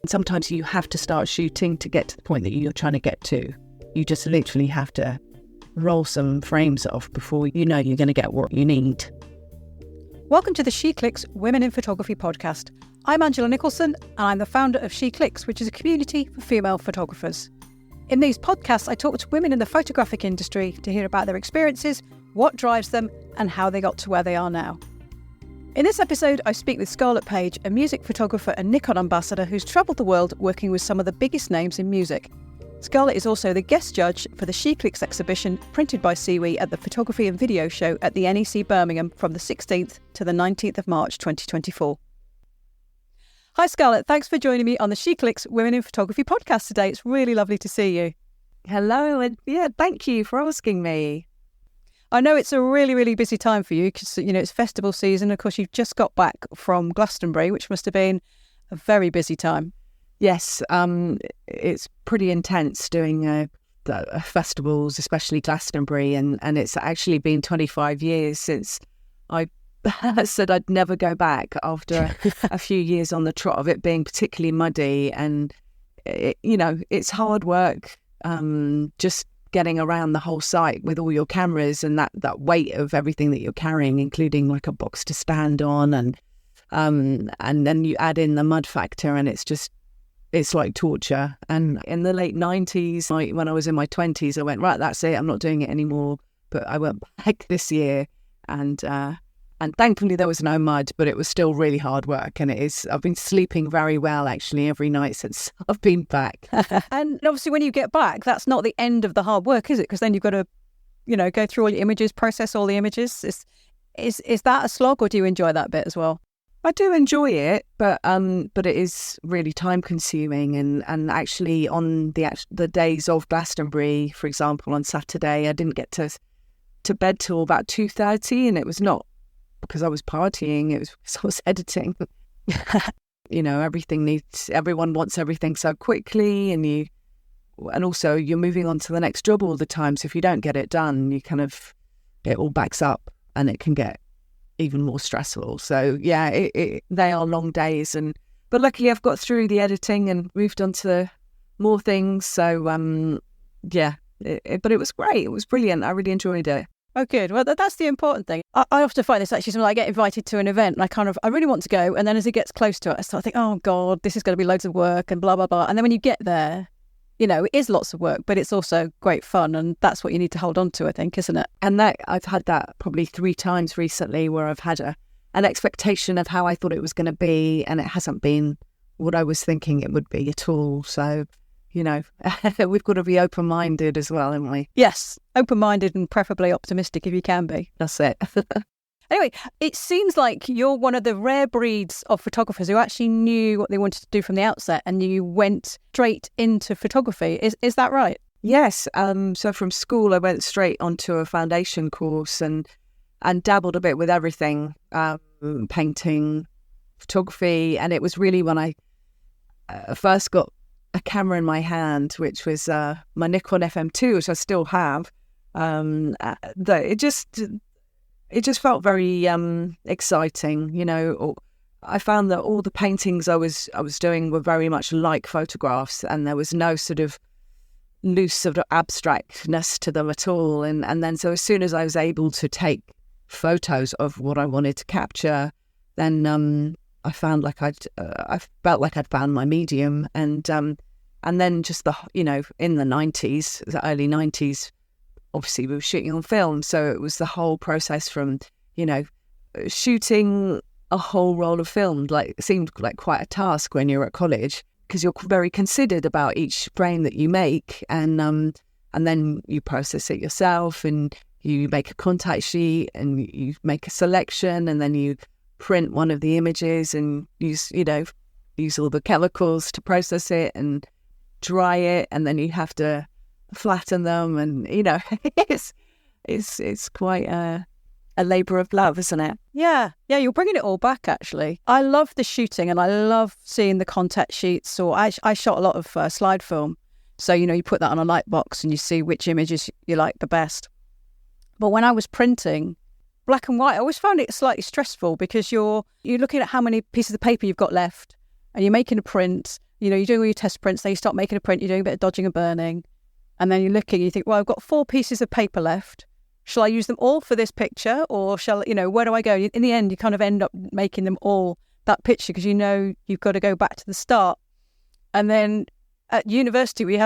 Sometimes you have to start shooting to get to the point that you're trying to get to. You just literally have to roll some frames off before you know you're going to get what you need. Welcome to the SheClicks Women in Photography podcast. I'm Angela Nicholson, and I'm the founder of SheClicks, which is a community for female photographers. In these podcasts, I talk to women in the photographic industry to hear about their experiences, what drives them, and how they got to where they are now. In this episode, I speak with Scarlet Page, a music photographer and Nickon ambassador who's travelled the world working with some of the biggest names in music. Scarlett is also the guest judge for the SheClicks exhibition printed by Siwi at the Photography and Video Show at the NEC Birmingham from the 16th to the 19th of March 2024. Hi Scarlett, thanks for joining me on the SheClicks Women in Photography podcast today. It's really lovely to see you. Hello, and thank you for asking me. I know it's a really, really busy time for you because, it's festival season. Of course, you've just got back from Glastonbury, which must have been a very busy time. Yes, it's pretty intense doing the festivals, especially Glastonbury, and it's actually been 25 years since I said I'd never go back after a few years on the trot of it being particularly muddy, and it's hard work, just getting around the whole site with all your cameras and that weight of everything that you're carrying, including like a box to stand on, and then you add in the mud factor, and it's like torture. And in the late 90s, when I was in my 20s, I went, right, that's it, I'm not doing it anymore. But I went back this year, and thankfully there was no mud, but it was still really hard work. And I've been sleeping very well, actually, every night since I've been back. And obviously when you get back, that's not the end of the hard work, is it? Because then you've got to, go through all your images, process all the images. Is that a slog, or do you enjoy that bit as well? I do enjoy it, but it is really time consuming. And actually on the days of Glastonbury, for example, on Saturday, I didn't get to bed till about 2:30, and it was not because I was partying, it was because I was editing. Everyone wants everything so quickly, and also you're moving on to the next job all the time. So if you don't get it done, it all backs up, and it can get even more stressful. So yeah, they are long days, but luckily I've got through the editing and moved on to more things. So but it was great. It was brilliant. I really enjoyed it. Oh, good. Well, that's the important thing. I often find this actually, when I get invited to an event and I really want to go, and then as it gets close to it, I start to think, oh God, this is going to be loads of work and blah, blah, blah. And then when you get there, it is lots of work, but it's also great fun, and that's what you need to hold on to, I think, isn't it? And that I've had that probably 3 times recently, where I've had an expectation of how I thought it was going to be, and it hasn't been what I was thinking it would be at all. So, we've got to be open-minded as well, haven't we? Yes, open-minded and preferably optimistic if you can be. That's it. Anyway, it seems like you're one of the rare breeds of photographers who actually knew what they wanted to do from the outset, and you went straight into photography. Is that right? Yes. So from school, I went straight onto a foundation course and dabbled a bit with everything, painting, photography. And it was really when I first got a camera in my hand, which was my Nickon FM2, which I still have, that it just felt very exciting. I found that all the paintings I was doing were very much like photographs, and there was no sort of loose sort of abstractness to them at all. And then so as soon as I was able to take photos of what I wanted to capture, then I felt like I'd found my medium. And then just in the 90s, the early 90s, obviously we were shooting on film. So it was the whole process from, shooting a whole roll of film, it seemed like quite a task when you're at college, because you're very considered about each frame that you make. And then you process it yourself, and you make a contact sheet, and you make a selection, and then you print one of the images and use all the chemicals to process it and dry it, and then you have to flatten them, and it's quite a labour of love, isn't it? Yeah, you're bringing it all back, actually. I love the shooting, and I love seeing the contact sheets, or I shot a lot of slide film, so you put that on a light box and you see which images you like the best. But when I was printing black and white, I always found it slightly stressful, because you're looking at how many pieces of paper you've got left, and you're making a print, you're doing all your test prints, then you start making a print, you're doing a bit of dodging and burning, and then you're looking, you think, well, I've got 4 pieces of paper left. Shall I use them all for this picture, or where do I go? In the end, you kind of end up making them all that picture because you've got to go back to the start. And then at university, you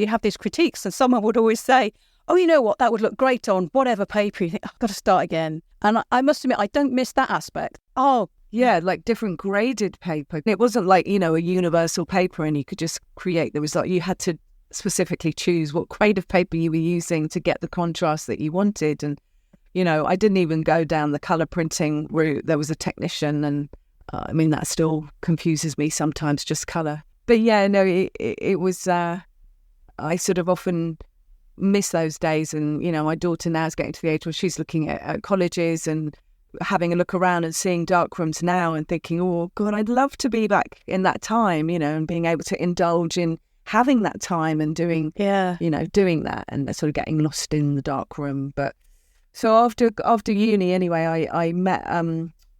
have these critiques, and someone would always say, oh, you know what, that would look great on whatever paper. You think, I've got to start again. And I must admit, I don't miss that aspect. Oh, yeah, like different graded paper. It wasn't like, a universal paper and you could just create the result. You had to specifically choose what grade of paper you were using to get the contrast that you wanted. And, I didn't even go down the colour printing route. There was a technician, and that still confuses me sometimes, just colour. But yeah, no, it was, I sort of often miss those days. And, my daughter now is getting to the age where she's looking at colleges and having a look around and seeing dark rooms now and thinking, oh, God, I'd love to be back in that time, and being able to indulge in having that time and doing that and sort of getting lost in the dark room. But so after uni anyway, I met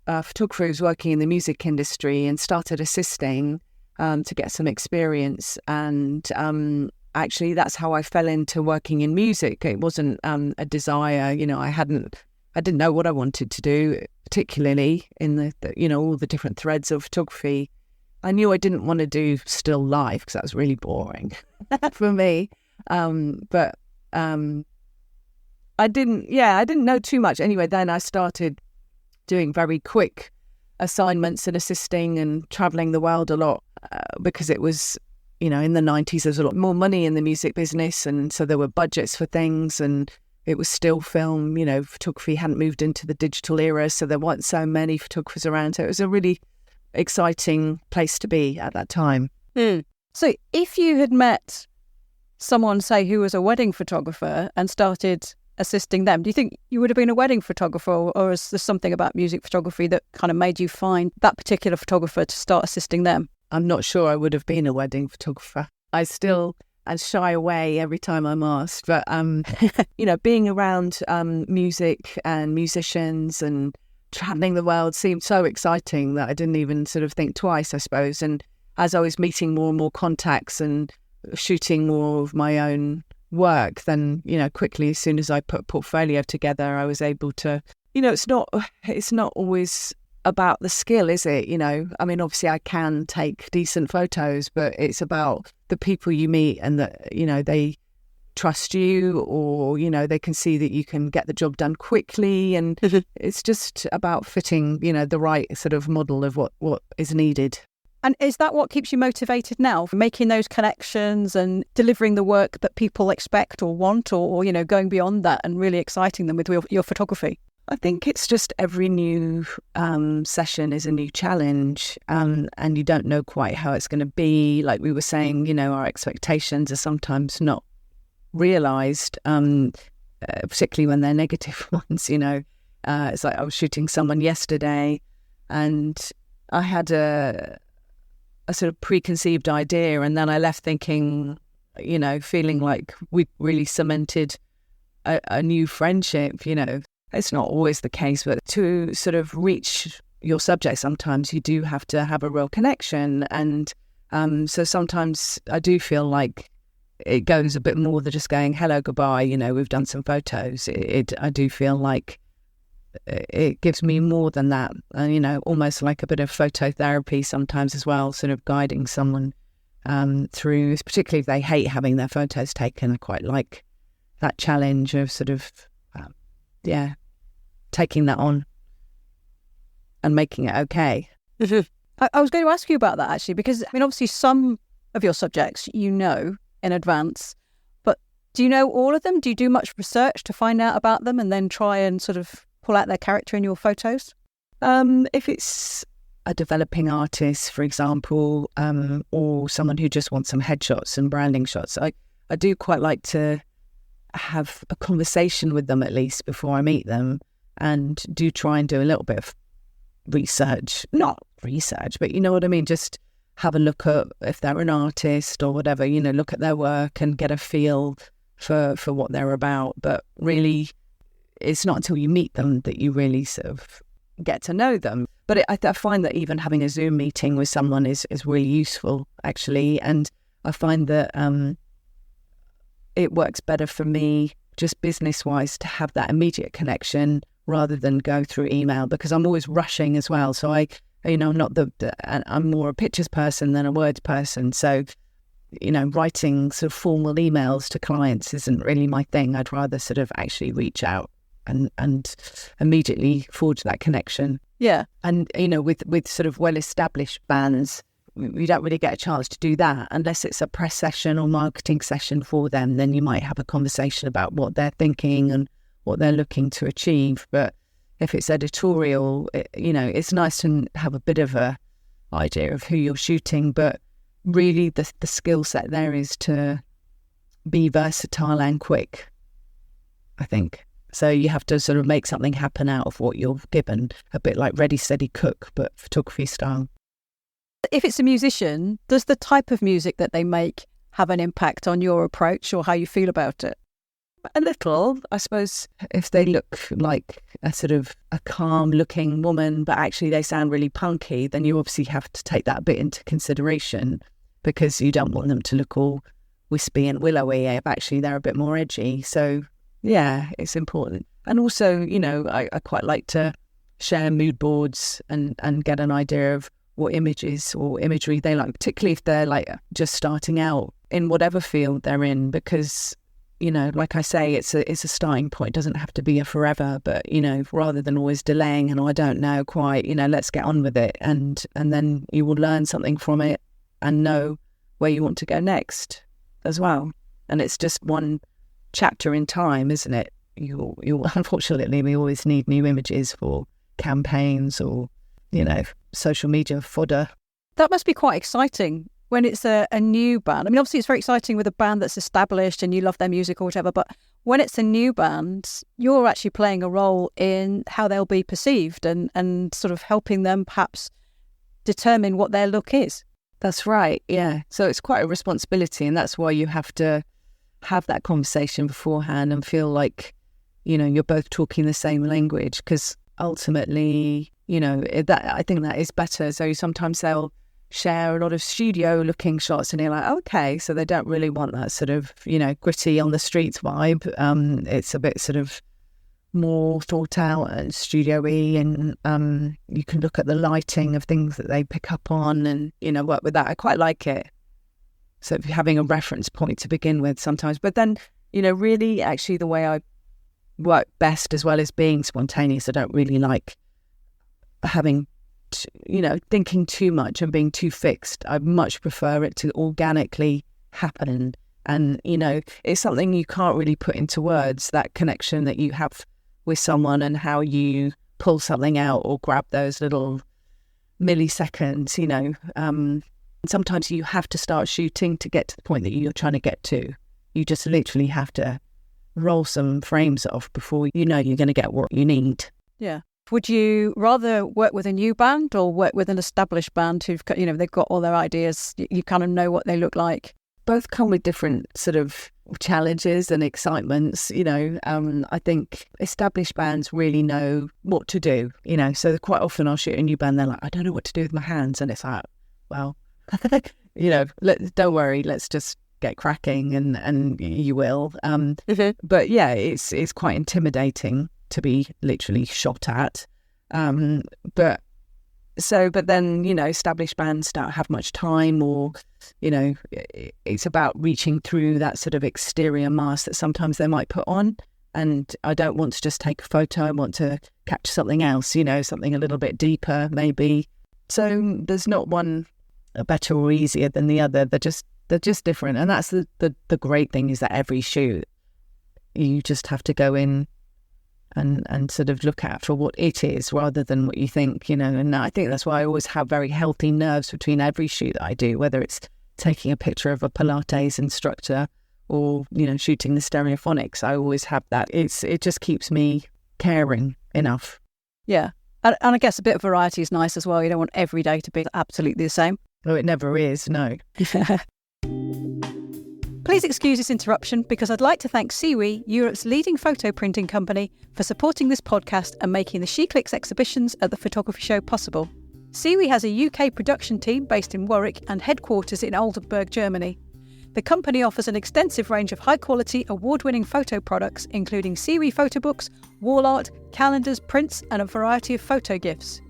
a photographer who was working in the music industry and started assisting to get some experience. And actually, that's how I fell into working in music. It wasn't a desire, I didn't know what I wanted to do, particularly in the all the different threads of photography. I knew I didn't want to do still life because that was really boring for me. But I didn't know too much. Anyway, then I started doing very quick assignments and assisting and traveling the world a lot because it was, in the 90s, there was a lot more money in the music business. And so there were budgets for things, and it was still film, photography hadn't moved into the digital era. So there weren't so many photographers around. So it was a really exciting place to be at that time. So if you had met someone, say, who was a wedding photographer and started assisting them, do you think you would have been a wedding photographer, or is there something about music photography that kind of made you find that particular photographer to start assisting them? I'm not sure I would have been a wedding photographer. I still shy away every time I'm asked, but being around music and musicians and traveling the world seemed so exciting that I didn't even sort of think twice, I suppose. And as I was meeting more and more contacts and shooting more of my own work, then, quickly, as soon as I put a portfolio together, I was able to, it's not always about the skill, is it? Obviously I can take decent photos, but it's about the people you meet and that, they trust you, or, they can see that you can get the job done quickly. And it's just about fitting, the right sort of model of what is needed. And is that what keeps you motivated now, making those connections and delivering the work that people expect or want, or going beyond that and really exciting them with your photography? I think it's just every new session is a new challenge, and you don't know quite how it's going to be. Like we were saying, our expectations are sometimes not realised, particularly when they're negative ones. It's like I was shooting someone yesterday, and I had a sort of preconceived idea, and then I left thinking, feeling like we really cemented a new friendship. It's not always the case, but to sort of reach your subject, sometimes you do have to have a real connection. And so sometimes I do feel like it goes a bit more than just going, hello, goodbye, we've done some photos. I do feel like it gives me more than that, almost like a bit of phototherapy sometimes as well, sort of guiding someone through, particularly if they hate having their photos taken. I quite like that challenge of sort of, taking that on and making it okay. I was going to ask you about that, actually, because, obviously some of your subjects in advance, but do you know all of them? Do you do much research to find out about them and then try and sort of pull out their character in your photos? If it's a developing artist, for example, or someone who just wants some headshots and branding shots, I do quite like to have a conversation with them at least before I meet them, and do try and do a little bit of research. Not research, but you know what I mean? Just have a look at if they're an artist or whatever, look at their work and get a feel for what they're about. But really, it's not until you meet them that you really sort of get to know them. But I find that even having a Zoom meeting with someone is really useful, actually. And I find that it works better for me, just business-wise, to have that immediate connection rather than go through email, because I'm always rushing as well. So I'm not I'm more a pictures person than a words person. So, writing sort of formal emails to clients isn't really my thing. I'd rather sort of actually reach out and immediately forge that connection. Yeah. And, with sort of well-established bands, we don't really get a chance to do that unless it's a press session or marketing session for them. Then you might have a conversation about what they're thinking and what they're looking to achieve. But if it's editorial, it's nice to have a bit of a idea of who you're shooting. But really the skill set there is to be versatile and quick, I think. So you have to sort of make something happen out of what you're given, a bit like Ready, Steady, Cook, but photography style. If it's a musician, does the type of music that they make have an impact on your approach or how you feel about it? A little, I suppose. If they look like a sort of a calm-looking woman, but actually they sound really punky, then you obviously have to take that a bit into consideration, because you don't want them to look all wispy and willowy if actually they're a bit more edgy. So, yeah, it's important. And also, I quite like to share mood boards and get an idea of what images or imagery they like, particularly if they're like just starting out in whatever field they're in, because like I say, it's a starting point. It doesn't have to be a forever, but, rather than always delaying and, I don't know quite, let's get on with it. And then you will learn something from it and know where you want to go next as well. And it's just one chapter in time, isn't it? You unfortunately, we always need new images for campaigns or, social media fodder. That must be quite exciting. When it's a new band, I mean, obviously it's very exciting with a band that's established and you love their music or whatever, but when it's a new band, you're actually playing a role in how they'll be perceived and sort of helping them perhaps determine what their look is. That's right, yeah. So it's quite a responsibility, and that's why you have to have that conversation beforehand and feel like, you're both talking the same language, because ultimately, I think that is better. So sometimes they'll share a lot of studio-looking shots, and you're like, okay, so they don't really want that sort of, gritty on the streets vibe. It's a bit sort of more thought out and studio-y, and you can look at the lighting of things that they pick up on and, work with that. I quite like it. So having a reference point to begin with sometimes. But then, really actually the way I work best, as well as being spontaneous, I don't really like having thinking too much and being too fixed. I much prefer it to organically happen. And, it's something you can't really put into words, that connection that you have with someone and how you pull something out or grab those little milliseconds, Sometimes you have to start shooting to get to the point that you're trying to get to. You just literally have to roll some frames off before you're going to get what you need. Yeah. Would you rather work with a new band or work with an established band who've got, they've got all their ideas, you kind of know what they look like? Both come with different sort of challenges and excitements, I think established bands really know what to do, so quite often I'll shoot a new band, they're like, I don't know what to do with my hands. And it's like, well, don't worry, let's just get cracking and you will. But yeah, it's quite intimidating to be literally shot at. But then, established bands don't have much time, or, it's about reaching through that sort of exterior mask that sometimes they might put on. And I don't want to just take a photo. I want to capture something else, something a little bit deeper, maybe. So there's not one better or easier than the other. They're just different. And that's the great thing, is that every shoot, you just have to go in and sort of look at for what it is rather than what you think, and I think that's why I always have very healthy nerves between every shoot that I do, whether it's taking a picture of a Pilates instructor or, shooting the stereophonics. I always have that. It just keeps me caring enough. Yeah. And I guess a bit of variety is nice as well. You don't want every day to be absolutely the same. Oh, it never is, no. Please excuse this interruption because I'd like to thank Siwi, Europe's leading photo printing company, for supporting this podcast and making the SheClicks exhibitions at the photography show possible. Siwi has a UK production team based in Warwick and headquarters in Oldenburg, Germany. The company offers an extensive range of high-quality, award-winning photo products, including Siwi photo books, wall art, calendars, prints, and a variety of photo gifts.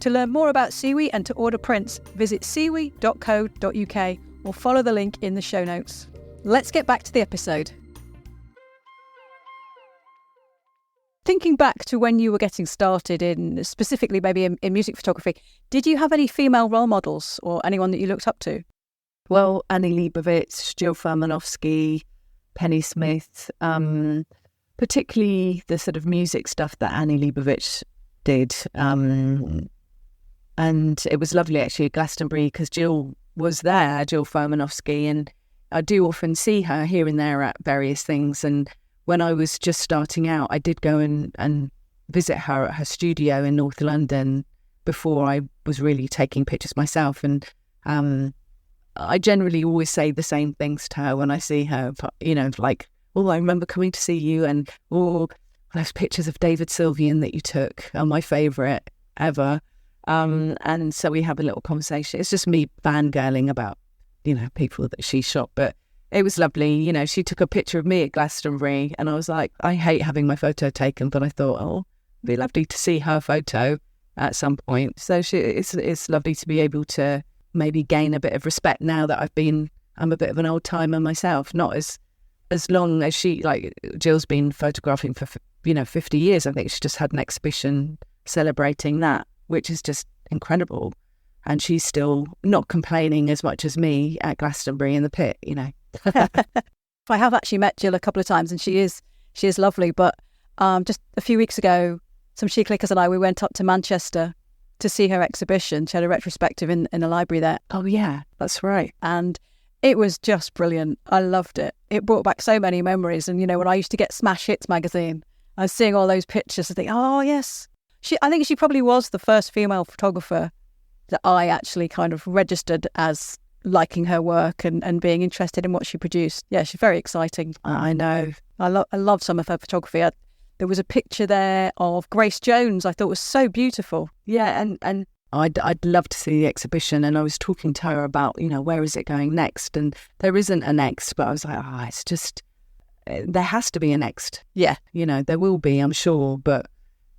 To learn more about Siwi and to order prints, visit siwi.co.uk or follow the link in the show notes. Let's get back to the episode. Thinking back to when you were getting started specifically maybe in music photography, did you have any female role models or anyone that you looked up to? Well, Annie Leibovitz, Jill Furmanovsky, Penny Smith, particularly the sort of music stuff that Annie Leibovitz did. And it was lovely actually at Glastonbury because Jill was there, Jill Furmanovsky, and I do often see her here and there at various things. And when I was just starting out, I did go and visit her at her studio in North London before I was really taking pictures myself. And I generally always say the same things to her when I see her, you know, like, oh, I remember coming to see you, and oh, those pictures of David Sylvian that you took are my favourite ever. And so we have a little conversation. It's just me fangirling about, you know, people that she shot, but it was lovely. You know, she took a picture of me at Glastonbury and I was like, I hate having my photo taken, but I thought, oh, it'd be lovely to see her photo at some point. So it's lovely to be able to maybe gain a bit of respect now that I'm a bit of an old timer myself, not as long as she, like Jill's been photographing for, 50 years. I think she just had an exhibition celebrating that, which is just incredible. And she's still not complaining as much as me at Glastonbury in the pit, you know. I have actually met Jill a couple of times and she is lovely. But just a few weeks ago, some SheClickers and we went up to Manchester to see her exhibition. She had a retrospective in the library there. Oh, yeah, that's right. And it was just brilliant. I loved it. It brought back so many memories. And, you know, when I used to get Smash Hits magazine, I was seeing all those pictures and thinking, oh, yes. I think she probably was the first female photographer that I actually kind of registered as liking her work and being interested in what she produced. Yeah, she's very exciting. I know. I love some of her photography. There was a picture there of Grace Jones I thought was so beautiful. Yeah, and I'd love to see the exhibition, and I was talking to her about, you know, where is it going next? And there isn't a next, but I was like, it's just, there has to be a next. Yeah. You know, there will be, I'm sure, but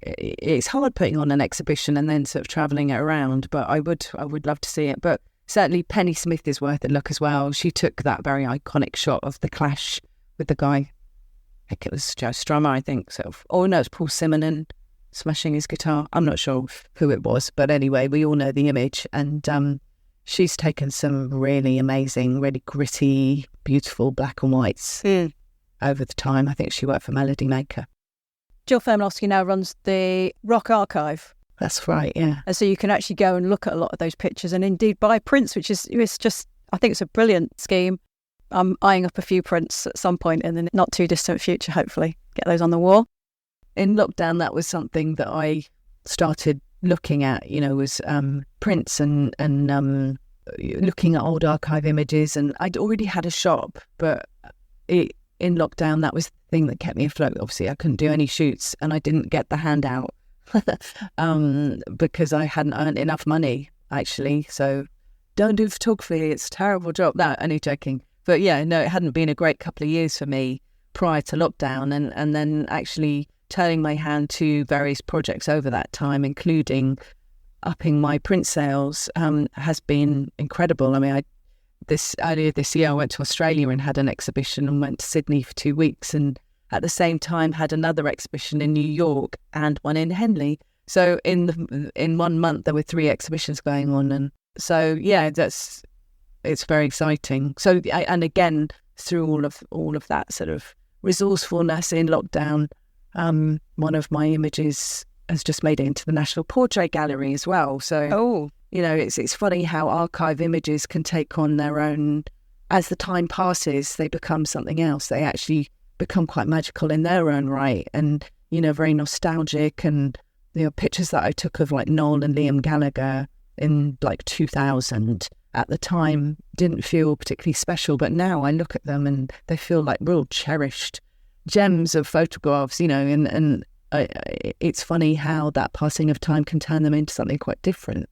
it's hard putting on an exhibition and then sort of travelling it around, but I would love to see it. But certainly Penny Smith is worth a look as well. She took that very iconic shot of the clash with the guy, I think it was Joe Strummer, I think. Oh no, it's Paul Simonon smashing his guitar. I'm not sure who it was, but anyway, we all know the image. And she's taken some really amazing, really gritty, beautiful black and whites over the time. I think she worked for Melody Maker. Jill Furmanovsky now runs the Rock Archive. That's right, yeah. And so you can actually go and look at a lot of those pictures and indeed buy prints, which is just, I think it's a brilliant scheme. I'm eyeing up a few prints at some point in the not too distant future, hopefully. Get those on the wall. In lockdown, that was something that I started looking at, you know, was prints and looking at old archive images. And I'd already had a shop, but in lockdown, that was the thing that kept me afloat. Obviously, I couldn't do any shoots and I didn't get the handout because I hadn't earned enough money, actually. So don't do photography. It's a terrible job. No, only joking. But yeah, no, it hadn't been a great couple of years for me prior to lockdown. And then actually turning my hand to various projects over that time, including upping my print sales, has been incredible. I mean, earlier this year, I went to Australia and had an exhibition and went to Sydney for 2 weeks, and at the same time had another exhibition in New York and one in Henley. So in 1 month, there were 3 exhibitions going on. And so, yeah, it's very exciting. So, and again, through all of that sort of resourcefulness in lockdown, one of my images has just made it into the National Portrait Gallery as well. So, you know, it's funny how archive images can take on their own, as the time passes, they become something else. They actually become quite magical in their own right, and, you know, very nostalgic. And, you know, pictures that I took of like Noel and Liam Gallagher in like 2000 at the time didn't feel particularly special, but now I look at them and they feel like real cherished gems of photographs, and it's funny how that passing of time can turn them into something quite different.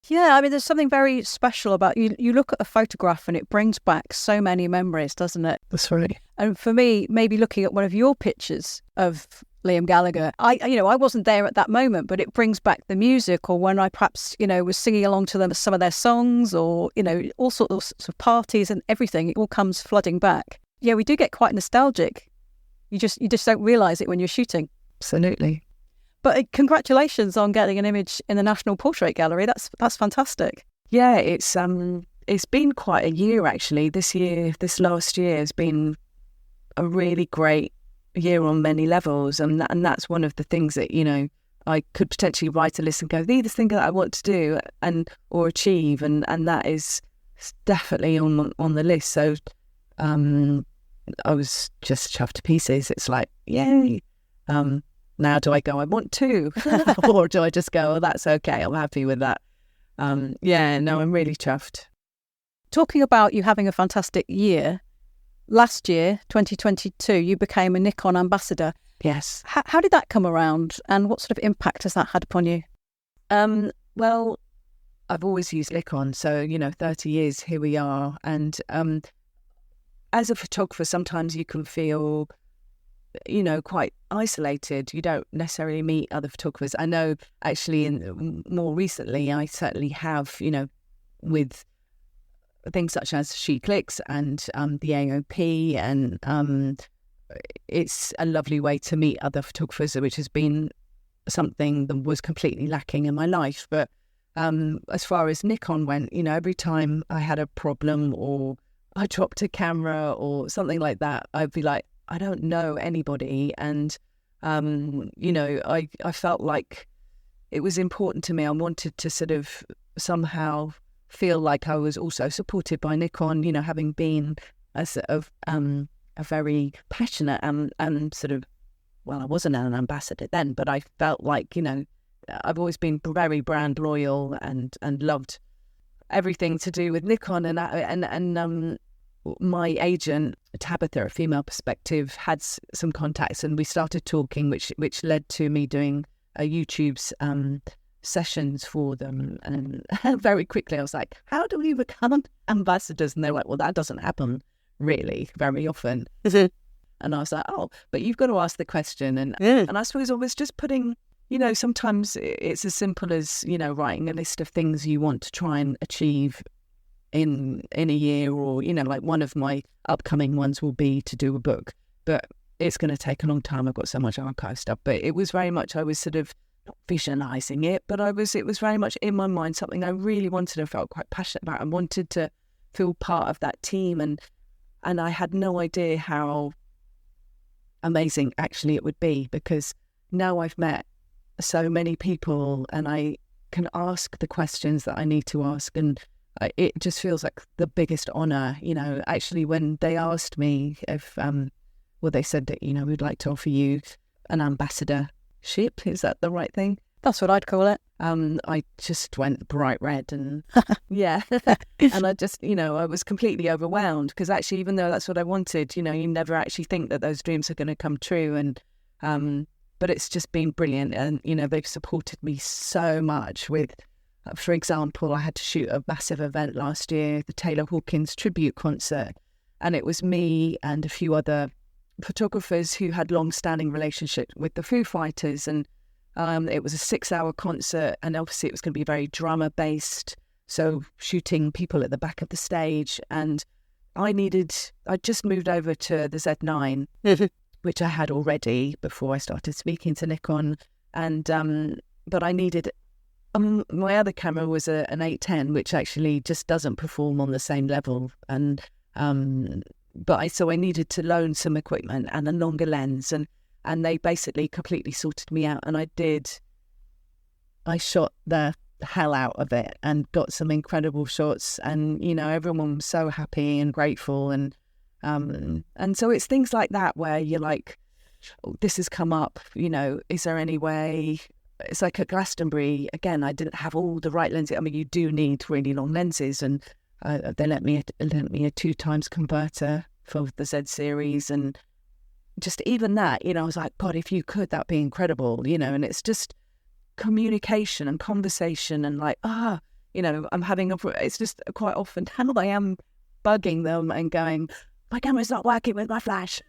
Yeah, I mean, there's something very special about you look at a photograph and it brings back so many memories, doesn't it? That's right. And for me, maybe looking at one of your pictures of Liam Gallagher, I wasn't there at that moment, but it brings back the music, or when I perhaps, was singing along to them some of their songs, or, all sorts of parties and everything. It all comes flooding back. Yeah, we do get quite nostalgic. You just don't realise it when you're shooting. Absolutely. But congratulations on getting an image in the National Portrait Gallery. That's fantastic. Yeah, it's been quite a year actually. This last year has been a really great year on many levels, and that's one of the things that I could potentially write a list and go, these are the things that I want to do or achieve, and that is definitely on the list. So I was just chuffed to pieces. It's like, yay. Now do I go, I want to, or do I just go, oh, that's okay, I'm happy with that? I'm really chuffed. Talking about you having a fantastic year, last year, 2022, you became a Nickon ambassador. Yes. How did that come around, and what sort of impact has that had upon you? Well, I've always used Nickon, so, 30 years, here we are. And as a photographer, sometimes you can feel quite isolated. You don't necessarily meet other photographers. I know actually more recently I certainly have, with things such as SheClicks and the AOP, and it's a lovely way to meet other photographers, which has been something that was completely lacking in my life. But as far as Nickon went, every time I had a problem or I dropped a camera or something like that, I'd be like, I don't know anybody. And, I felt like it was important to me. I wanted to sort of somehow feel like I was also supported by Nickon, having been a sort of a very passionate and sort of, well, I wasn't an ambassador then, but I felt like, I've always been very brand loyal and loved everything to do with Nickon. And my agent, Tabitha, a Female Perspective, had some contacts, and we started talking, which led to me doing YouTube's sessions for them. And very quickly I was like, how do we become ambassadors? And they're like, well, that doesn't happen really very often. And I was like, oh, but you've got to ask the question. And I suppose I was just putting, sometimes it's as simple as, writing a list of things you want to try and achieve in a year, or like one of my upcoming ones will be to do a book, but it's going to take a long time. I've got so much archive stuff. But it was very much, I was sort of not visualizing it, but it was very much in my mind, something I really wanted and felt quite passionate about, and wanted to feel part of that team. And I had no idea how amazing actually it would be, because now I've met so many people and I can ask the questions that I need to ask, and it just feels like the biggest honour. Actually, when they asked me if, they said that, we'd like to offer you an ambassadorship. Is that the right thing? That's what I'd call it. I just went bright red and yeah. And I just, I was completely overwhelmed, because actually, even though that's what I wanted, you never actually think that those dreams are going to come true. And, but it's just been brilliant. And, they've supported me so much with, for example, I had to shoot a massive event last year, the Taylor Hawkins tribute concert. And it was me and a few other photographers who had long-standing relationships with the Foo Fighters. And it was a 6-hour concert, and obviously it was going to be very drama-based, so shooting people at the back of the stage. And I just moved over to the Z9, which I had already before I started speaking to Nickon. And but I needed... my other camera was an 810, which actually just doesn't perform on the same level. And so I needed to loan some equipment and a longer lens, and they basically completely sorted me out. And I shot the hell out of it and got some incredible shots. And everyone was so happy and grateful. And so it's things like that where you're like, oh, this has come up. Is there any way? It's like at Glastonbury, again, I didn't have all the right lenses. I mean, you do need really long lenses, and They lent me a 2 times converter for the Z series, and just even that, I was like, God, if you could, that'd be incredible, and it's just communication and conversation and like, I'm having it's just quite often how I am bugging them and going, my camera's not working with my flash.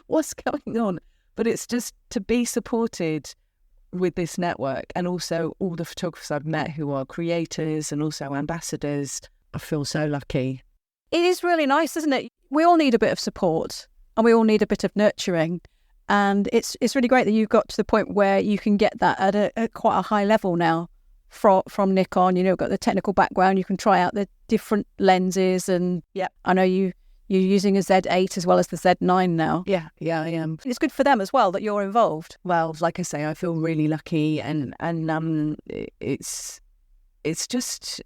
What's going on? But it's just to be supported with this network, and also all the photographers I've met who are creators and also ambassadors. I feel so lucky. It is really nice, isn't it? We all need a bit of support and we all need a bit of nurturing. And it's really great that you've got to the point where you can get that at quite a high level now from Nickon. You've got the technical background, you can try out the different lenses, and I know you're using a Z8 as well as the Z9 now. Yeah, I am. It's good for them as well that you're involved. Well, like I say, I feel really lucky, and it's just,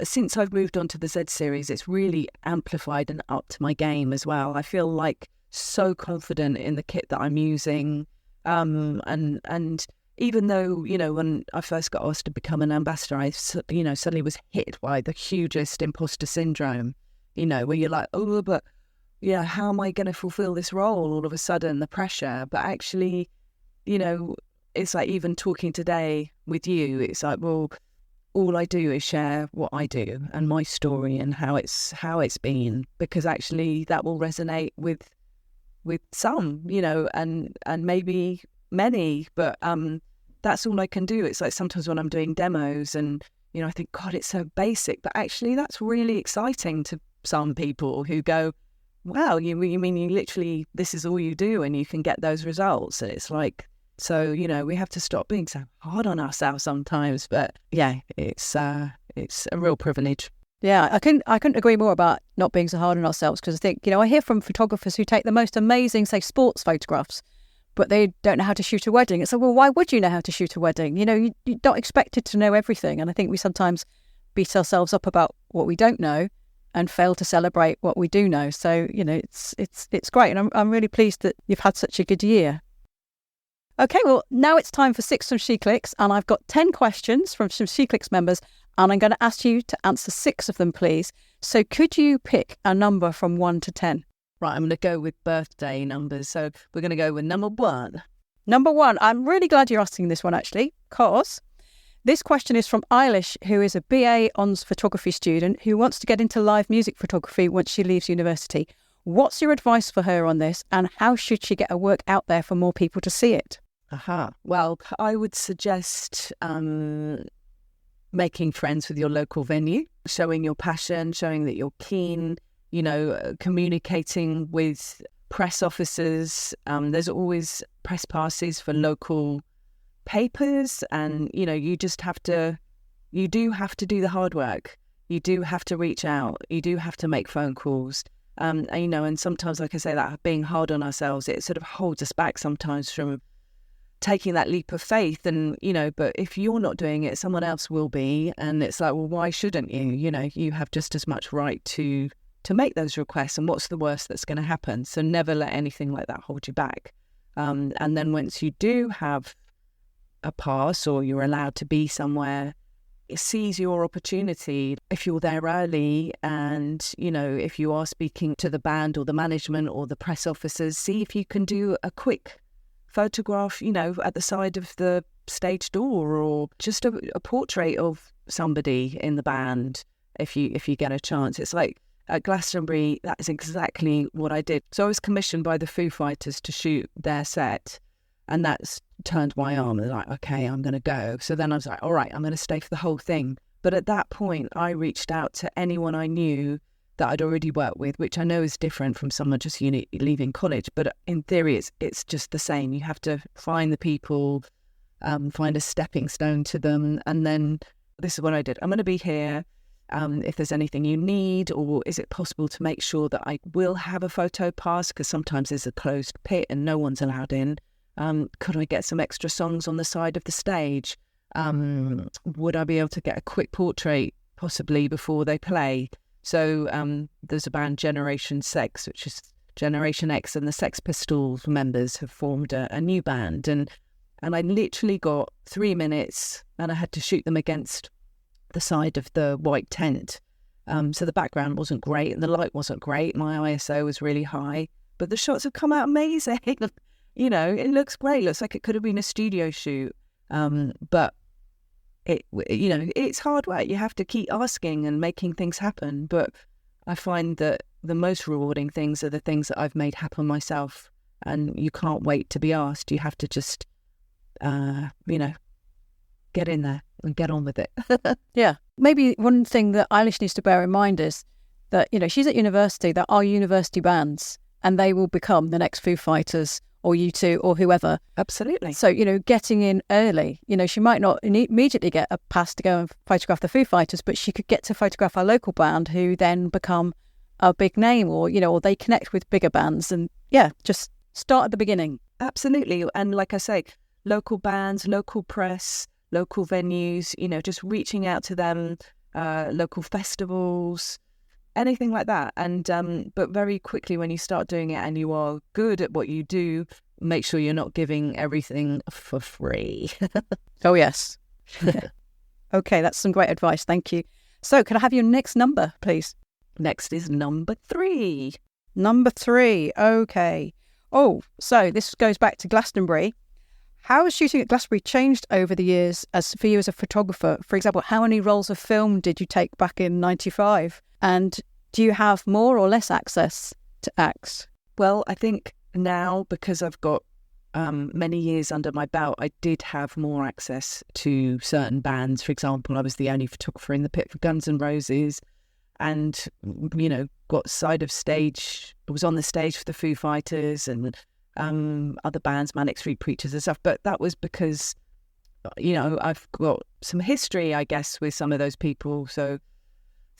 since I've moved on to the Z series, it's really amplified and upped my game as well. I feel like so confident in the kit that I'm using, and even though, when I first got asked to become an ambassador, I suddenly was hit by the hugest imposter syndrome, where you're like, oh, but how am I going to fulfill this role? All of a sudden, the pressure. But actually, it's like, even talking today with you, it's like, well, all I do is share what I do and my story and how it's been, because actually that will resonate with some, and maybe many, but that's all I can do. It's like sometimes when I'm doing demos and, I think, God, it's so basic, but actually that's really exciting to some people who go, wow, you mean you literally, this is all you do and you can get those results. And it's like, so, we have to stop being so hard on ourselves sometimes. But yeah, it's a real privilege. Yeah, I couldn't agree more about not being so hard on ourselves, because I think, I hear from photographers who take the most amazing, say, sports photographs, but they don't know how to shoot a wedding. It's like, well, why would you know how to shoot a wedding? You're not expected to know everything. And I think we sometimes beat ourselves up about what we don't know and fail to celebrate what we do know. So, it's great. And I'm really pleased that you've had such a good year. Okay, well, now it's time for 6 from SheClicks, and I've got 10 questions from some SheClicks members, and I'm going to ask you to answer 6 of them, please. So could you pick a number from 1 to 10? Right, I'm going to go with birthday numbers. So we're going to go with number 1. Number 1. I'm really glad you're asking this one, actually, because this question is from Eilish, who is a BA Hons photography student who wants to get into live music photography once she leaves university. What's your advice for her on this, and how should she get her work out there for more people to see it? Well, I would suggest making friends with your local venue, showing your passion, showing that you're keen, communicating with press officers. There's always press passes for local papers, and, you do have to do the hard work. You do have to reach out. You do have to make phone calls. And sometimes, like I say, that being hard on ourselves, it sort of holds us back sometimes from taking that leap of faith. And, but if you're not doing it, someone else will be. And it's like, well, why shouldn't you? You have just as much right to make those requests. And what's the worst that's going to happen? So never let anything like that hold you back. And then once you do have a pass, or you're allowed to be somewhere, seize your opportunity. If you're there early, and, if you are speaking to the band or the management or the press officers, see if you can do a quick photograph, at the side of the stage door, or just a portrait of somebody in the band if you get a chance. It's like at Glastonbury, that is exactly what I did. So I was commissioned by the Foo Fighters to shoot their set, and that's turned my arm. And like, okay, I'm going to go. So then I was like, all right, I'm going to stay for the whole thing. But at that point, I reached out to anyone I knew that I'd already worked with, which I know is different from someone just leaving college. But in theory, it's just the same. You have to find the people, find a stepping stone to them. And then this is what I did. I'm going to be here. If there's anything you need, or is it possible to make sure that I will have a photo pass? Because sometimes there's a closed pit and no one's allowed in. Could I get some extra songs on the side of the stage? Would I be able to get a quick portrait possibly before they play? So there's a band, Generation Sex, which is Generation X, and the Sex Pistols members have formed a new band. And I literally got 3 minutes, and I had to shoot them against the side of the white tent. So the background wasn't great and the light wasn't great. My ISO was really high, but the shots have come out amazing. You know, it looks great. Looks like it could have been a studio shoot. But it's hard work. You have to keep asking and making things happen. But I find that the most rewarding things are the things that I've made happen myself. And you can't wait to be asked. You have to just, get in there and get on with it. Yeah. Maybe one thing that Eilish needs to bear in mind is that, she's at university. There are university bands and they will become the next Foo Fighters or U2 or whoever. Absolutely. So, getting in early, she might not immediately get a pass to go and photograph the Foo Fighters, but she could get to photograph our local band who then become a big name or they connect with bigger bands and, just start at the beginning. Absolutely. And like I say, local bands, local press, local venues, just reaching out to them, local festivals, anything like that. And but very quickly when you start doing it and you are good at what you do, make sure you're not giving everything for free. Oh, yes. Okay, that's some great advice. Thank you. So can I have your next number, please? Next is number 3. Number 3. Okay. Oh, so this goes back to Glastonbury. How has shooting at Glastonbury changed over the years for you as a photographer? For example, how many rolls of film did you take back in 95? And do you have more or less access to acts? Well, I think now, because I've got many years under my belt, I did have more access to certain bands. For example, I was the only photographer in the pit for Guns N' Roses and, got side of stage. I was on the stage for the Foo Fighters and other bands, Manic Street Preachers and stuff. But that was because, I've got some history, I guess, with some of those people. So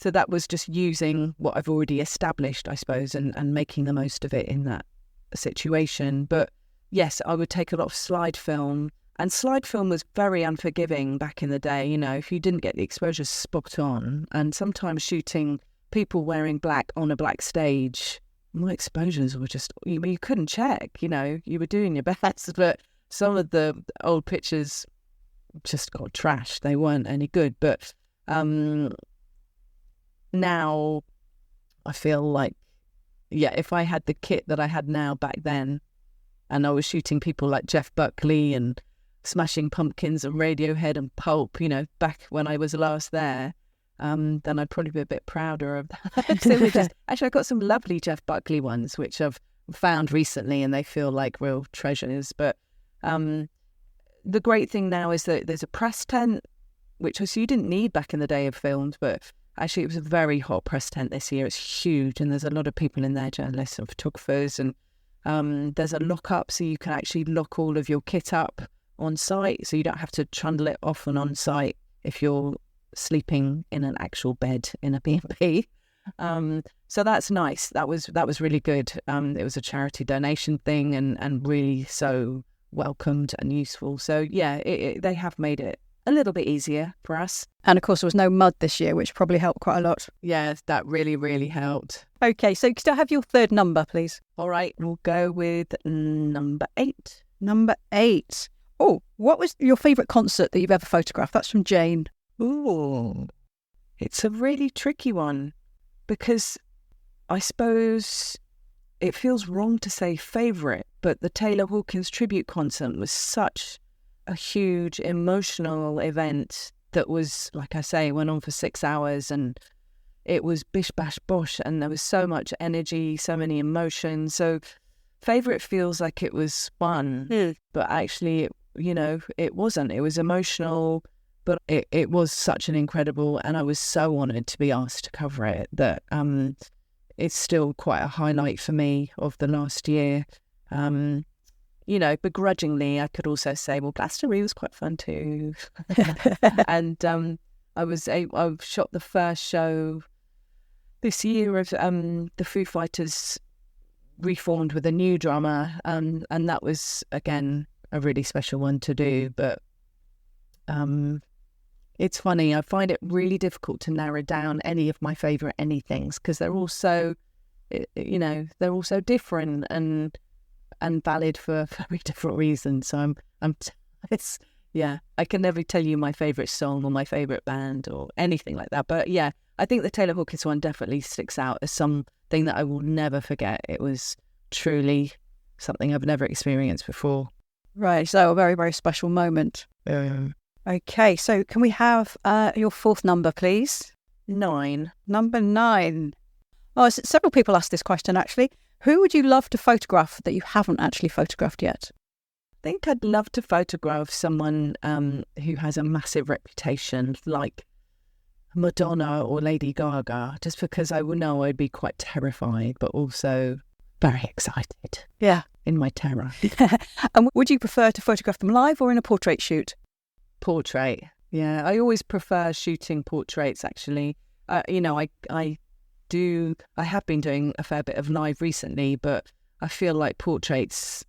that was just using what I've already established, I suppose, and making the most of it in that situation. But yes, I would take a lot of slide film. And slide film was very unforgiving back in the day, if you didn't get the exposure spot on. And sometimes shooting people wearing black on a black stage, my exposures were just, you couldn't check, you were doing your best. But some of the old pictures just got trashed. They weren't any good. But now I feel like, if I had the kit that I had now back then, and I was shooting people like Jeff Buckley and Smashing Pumpkins and Radiohead and Pulp, back when I was last there, then I'd probably be a bit prouder of that. Actually, I got some lovely Jeff Buckley ones, which I've found recently, and they feel like real treasures. But the great thing now is that there's a press tent, which you didn't need back in the day of films, but actually it was a very hot press tent this year. It's huge, and there's a lot of people in there, journalists and photographers, and there's a lock-up, so you can actually lock all of your kit up on site, so you don't have to trundle it off and on site if you're sleeping in an actual bed in a B&B. So that's nice. That was really good. It was a charity donation thing and really so welcomed and useful. So they have made it a little bit easier for us. And of course there was no mud this year, which probably helped quite a lot. Yeah, that really, really helped. Okay, so could I have your third number, please? All right, we'll go with number 8. Number 8. Oh, what was your favourite concert that you've ever photographed? That's from Jane. Ooh, it's a really tricky one because I suppose it feels wrong to say favourite, but the Taylor Hawkins tribute concert was such a huge emotional event that was, like I say, went on for 6 hours and it was bish bash bosh and there was so much energy, so many emotions. So favourite feels like it was fun, but actually, it wasn't. It was emotional, but it was such an incredible, and I was so honoured to be asked to cover it that it's still quite a highlight for me of the last year. Begrudgingly, I could also say, well, Glastonbury was quite fun too. And I shot the first show this year of the Foo Fighters reformed with a new drummer, and that was, again, a really special one to do. But it's funny, I find it really difficult to narrow down any of my favourite anythings because they're all so, they're all so different and valid for very different reasons. So I can never tell you my favourite song or my favourite band or anything like that. But yeah, I think the Taylor Hawkins one definitely sticks out as something that I will never forget. It was truly something I've never experienced before. Right, so a very, very special moment. Okay, so can we have your fourth number, please? 9. Number 9. Oh, several people asked this question, actually. Who would you love to photograph that you haven't actually photographed yet? I think I'd love to photograph someone who has a massive reputation, like Madonna or Lady Gaga, just because I would know I'd be quite terrified, but also very excited. Yeah. In my terror. And would you prefer to photograph them live or in a portrait shoot? Portrait. Yeah, I always prefer shooting portraits, actually. I have been doing a fair bit of live recently, but I feel like portraits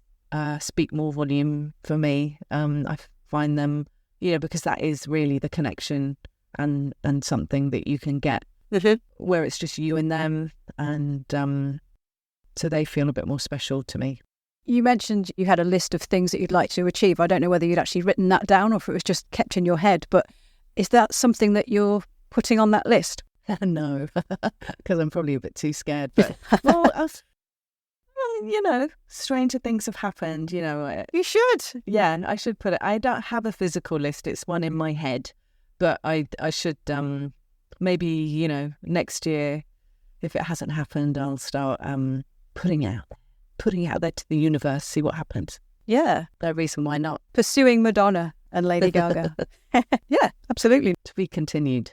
speak more volume for me. I find them, because that is really the connection and something that you can get where it's just you and them, and so they feel a bit more special to me. You mentioned you had a list of things that you'd like to achieve. I don't know whether you'd actually written that down or if it was just kept in your head, but is that something that you're putting on that list? No, because I'm probably a bit too scared. But well, stranger things have happened. You should. Yeah, I should put it. I don't have a physical list; it's one in my head. But I should maybe next year, if it hasn't happened, I'll start putting out there to the universe, see what happens. Yeah, no reason why not. Pursuing Madonna and Lady Gaga. Yeah, absolutely. To be continued.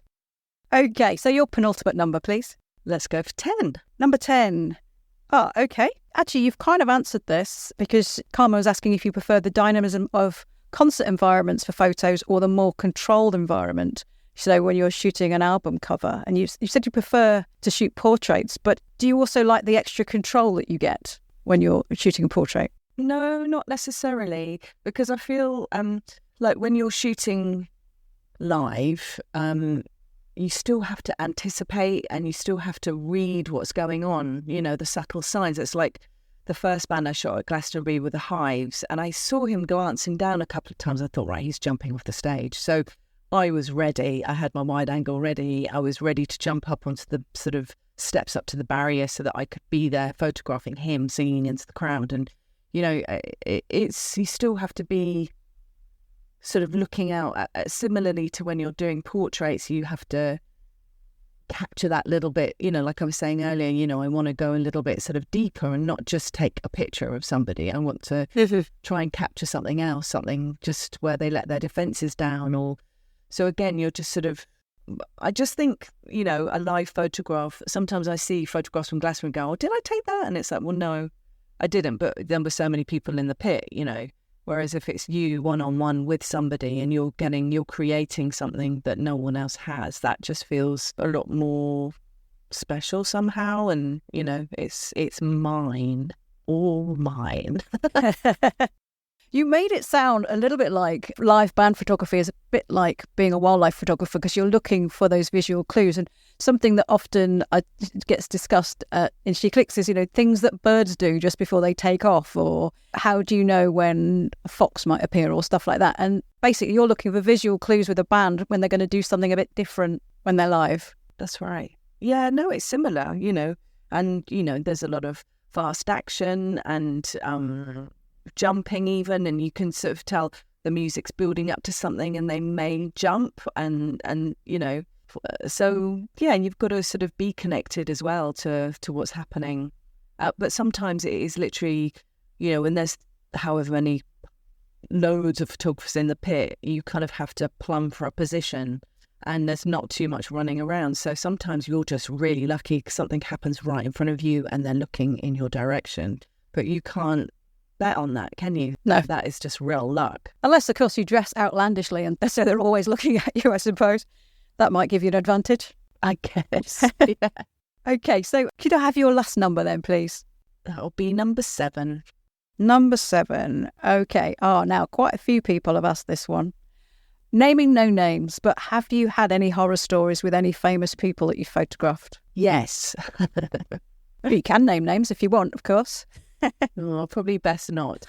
Okay, so your penultimate number, please. Let's go for 10. Number 10. Oh, okay. Actually, you've kind of answered this because Karma was asking if you prefer the dynamism of concert environments for photos or the more controlled environment. So when you're shooting an album cover, and you said you prefer to shoot portraits, but do you also like the extra control that you get when you're shooting a portrait? No, not necessarily, because I feel like when you're shooting live, you still have to anticipate and you still have to read what's going on, the subtle signs. It's like the first band I shot at Glastonbury with the Hives, and I saw him glancing down a couple of times. I thought, right, he's jumping off the stage. So I was ready. I had my wide angle ready. I was ready to jump up onto the sort of steps up to the barrier so that I could be there photographing him singing into the crowd. And, you still have to be sort of looking out similarly to when you're doing portraits. You have to capture that little bit, like I was saying earlier, I want to go a little bit sort of deeper and not just take a picture of somebody. I want to try and capture something else, something just where they let their defenses down. Or so again, you're just sort of, I just think, a live photograph, sometimes I see photographs from Glastonbury and go, oh, did I take that? And it's like, well, no, I didn't, but there were so many people in the pit, Whereas if it's you one-on-one with somebody and you're creating something that no one else has, that just feels a lot more special somehow. And, it's mine, all mine. You made it sound a little bit like live band photography is a bit like being a wildlife photographer, because you're looking for those visual clues. And something that often gets discussed in SheClicks is, things that birds do just before they take off, or how do you know when a fox might appear, or stuff like that. And basically you're looking for visual clues with a band when they're going to do something a bit different when they're live. That's right. Yeah, no, it's similar, and, there's a lot of fast action and jumping even, and you can sort of tell the music's building up to something and they may jump and so yeah, you've got to sort of be connected as well to what's happening, but sometimes it is literally, when there's however many loads of photographers in the pit, you kind of have to plumb for a position and there's not too much running around. So sometimes you're just really lucky because something happens right in front of you and they're looking in your direction, but you can't bet on that, can you? No. That is just real luck. Unless, of course, you dress outlandishly and so they're always looking at you, I suppose. That might give you an advantage. I guess. Yeah. Okay, so could I have your last number then, please? That'll be number 7. Number 7. Okay. Now quite a few people have asked this one. Naming no names, but have you had any horror stories with any famous people that you photographed? Yes. You can name names if you want, of course. Probably best not.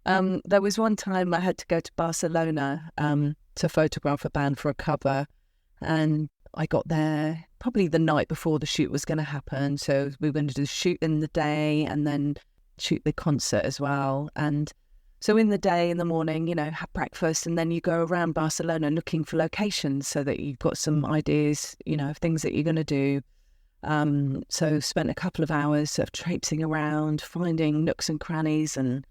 There was one time I had to go to Barcelona to photograph a band for a cover, and I got there probably the night before the shoot was going to happen. So we were going to do the shoot in the day and then shoot the concert as well. And so in the day, in the morning, have breakfast, and then you go around Barcelona looking for locations so that you've got some ideas, of things that you're going to do. So spent a couple of hours sort of traipsing around, finding nooks and crannies and,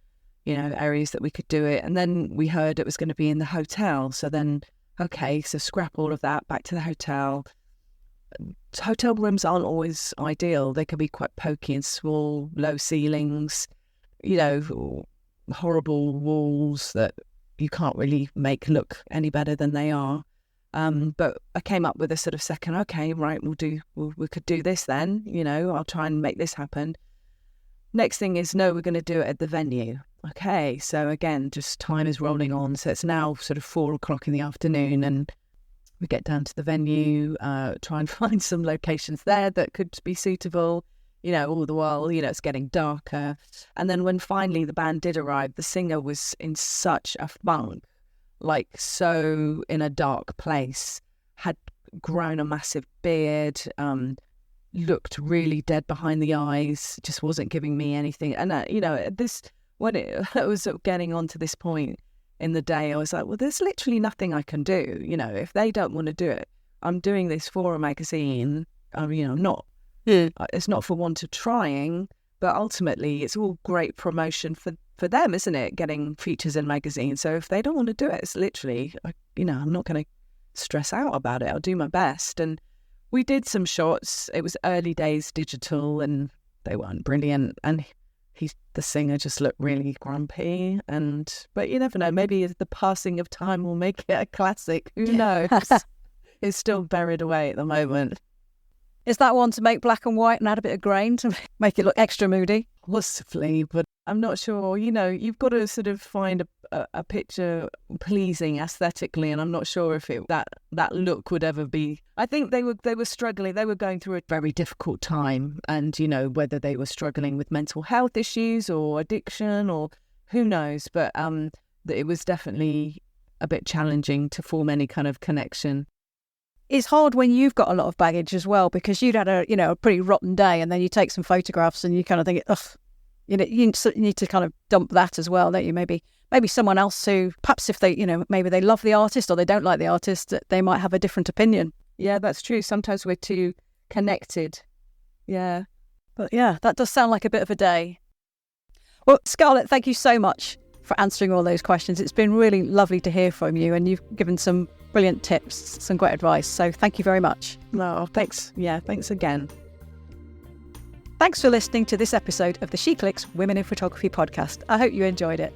areas that we could do it. And then we heard it was going to be in the hotel. So then, okay, so scrap all of that, back to the hotel. Hotel rooms aren't always ideal. They can be quite pokey and small, low ceilings, horrible walls that you can't really make look any better than they are. But I came up with a sort of second, okay, right, we could do this then, I'll try and make this happen. Next thing is, no, we're going to do it at the venue. Okay, so again, just time is rolling on. So it's now sort of 4:00 in the afternoon, and we get down to the venue, try and find some locations there that could be suitable. All the while, it's getting darker. And then when finally the band did arrive, the singer was in such a funk, like so in a dark place, had grown a massive beard, looked really dead behind the eyes, just wasn't giving me anything. And, when it was sort of getting on to this point in the day, I was like, well, there's literally nothing I can do. If they don't want to do it, I'm doing this for a magazine. Not. It's not for want of trying, but ultimately it's all great promotion for them, isn't it? Getting features in magazines. So if they don't want to do it, it's literally, I'm not going to stress out about it. I'll do my best. And we did some shots. It was early days digital and they weren't brilliant. And the singer just looked really grumpy. But you never know, maybe the passing of time will make it a classic. Who knows? It's still buried away at the moment. Is that one to make black and white and add a bit of grain to make it look extra moody? Possibly, but I'm not sure. You've got to sort of find a picture pleasing aesthetically, and I'm not sure if that look would ever be. I think they were struggling. They were going through a very difficult time, and whether they were struggling with mental health issues or addiction or who knows. But it was definitely a bit challenging to form any kind of connection. It's hard when you've got a lot of baggage as well, because you'd had a pretty rotten day, and then you take some photographs and you kind of think, ugh, you need to kind of dump that as well, don't you? Maybe someone else who, perhaps if they, maybe they love the artist or they don't like the artist, they might have a different opinion. Yeah, that's true. Sometimes we're too connected. Yeah. But yeah, that does sound like a bit of a day. Well, Scarlett, thank you so much for answering all those questions. It's been really lovely to hear from you, and you've given some brilliant tips, some great advice. So thank you very much. No, thanks. Yeah, thanks again. Thanks for listening to this episode of the SheClicks Women in Photography podcast. I hope you enjoyed it.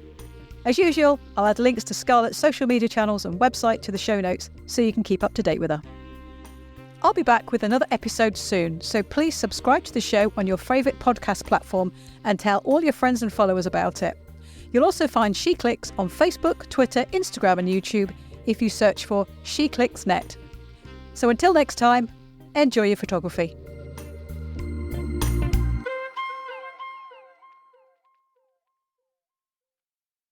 As usual, I'll add links to Scarlett's social media channels and website to the show notes so you can keep up to date with her. I'll be back with another episode soon, so please subscribe to the show on your favourite podcast platform and tell all your friends and followers about it. You'll also find SheClicks on Facebook, Twitter, Instagram and YouTube if you search for SheClicks Net. So until next time, enjoy your photography.